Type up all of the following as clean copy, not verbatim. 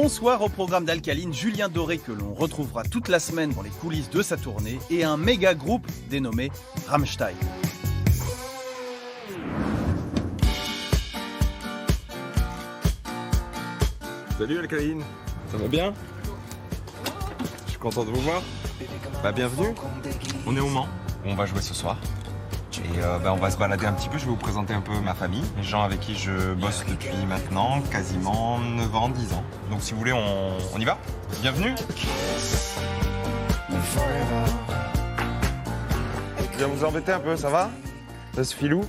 Bonsoir, au programme d'Alcaline, Julien Doré que l'on retrouvera toute la semaine dans les coulisses de sa tournée et un méga groupe dénommé Rammstein. Salut Alcaline, ça va bien? Je suis content de vous voir. Bienvenue. On est au Mans, où on va jouer ce soir. Et on va se balader un petit peu, je vais vous présenter un peu ma famille, les gens avec qui je bosse depuis maintenant quasiment 9 ans, 10 ans. Donc si vous voulez, on y va? Bienvenue. Je viens vous embêter un peu, ça va? Ça se filou?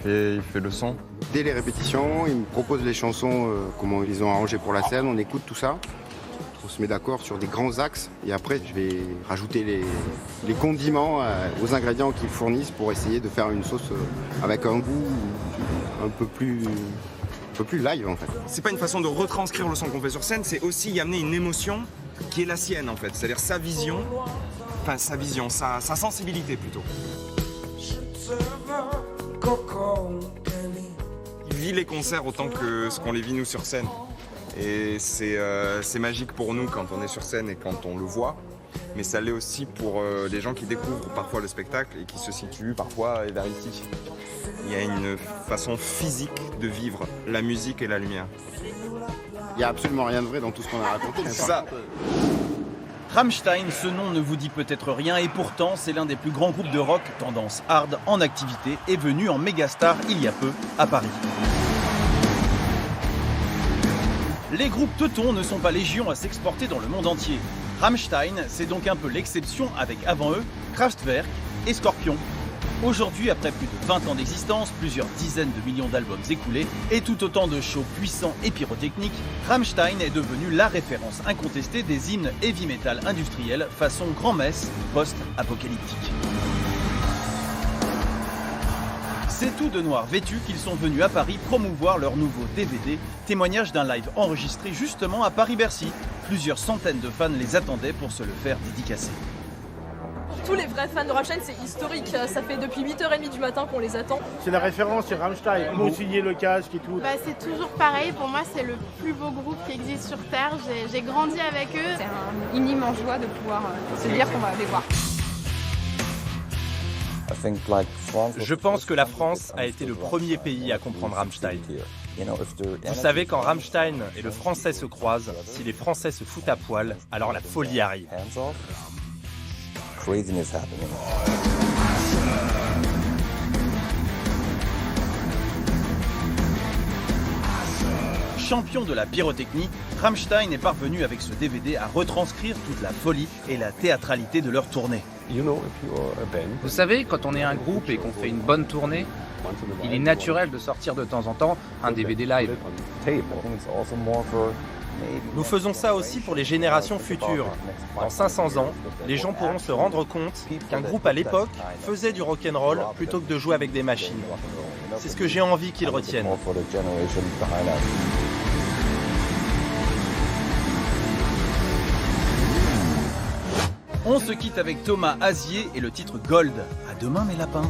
Et il fait le son. Dès les répétitions, ils me proposent les chansons, comment ils ont arrangé pour la scène, on écoute tout ça. On se met d'accord sur des grands axes et après je vais rajouter les condiments aux ingrédients qu'ils fournissent pour essayer de faire une sauce avec un goût un peu plus live en fait. C'est pas une façon de retranscrire le son qu'on fait sur scène, c'est aussi y amener une émotion qui est la sienne en fait, c'est-à-dire sa vision, sa sensibilité plutôt. Il vit les concerts autant que ce qu'on les vit nous sur scène. Et c'est magique pour nous quand on est sur scène et quand on le voit, mais ça l'est aussi pour les gens qui découvrent parfois le spectacle et qui se situent parfois vers ici. Il y a une façon physique de vivre la musique et la lumière. Il n'y a absolument rien de vrai dans tout ce qu'on a raconté. C'est ça. Rammstein, ce nom ne vous dit peut-être rien et pourtant c'est l'un des plus grands groupes de rock tendance hard en activité et venu en mégastar il y a peu à Paris. Les groupes teutons ne sont pas légion à s'exporter dans le monde entier. Rammstein, c'est donc un peu l'exception avec avant eux Kraftwerk et Scorpion. Aujourd'hui, après plus de 20 ans d'existence, plusieurs dizaines de millions d'albums écoulés et tout autant de shows puissants et pyrotechniques, Rammstein est devenu la référence incontestée des hymnes heavy metal industriels façon grand-messe post-apocalyptique. C'est tout de noir vêtu qu'ils sont venus à Paris promouvoir leur nouveau DVD, témoignage d'un live enregistré justement à Paris-Bercy. Plusieurs centaines de fans les attendaient pour se le faire dédicacer. Pour tous les vrais fans de Rammstein, c'est historique. Ça fait depuis 8h30 du matin qu'on les attend. C'est la référence, c'est Rammstein. Ils m'ont signé le casque et tout. C'est toujours pareil. Pour moi, c'est le plus beau groupe qui existe sur Terre. J'ai grandi avec eux. C'est une immense joie de pouvoir se dire qu'on va les voir. Je pense que la France a été le premier pays à comprendre Rammstein. Vous savez, quand Rammstein et le français se croisent, si les Français se foutent à poil, alors la folie arrive. Champion de la pyrotechnie, Rammstein est parvenu avec ce DVD à retranscrire toute la folie et la théâtralité de leur tournée. Vous savez, quand on est un groupe et qu'on fait une bonne tournée, il est naturel de sortir de temps en temps un DVD live. Nous faisons ça aussi pour les générations futures. Dans 500 ans, les gens pourront se rendre compte qu'un groupe à l'époque faisait du rock'n'roll plutôt que de jouer avec des machines. C'est ce que j'ai envie qu'ils retiennent. On se quitte avec Thomas Azier et le titre Gold. À demain mes lapins.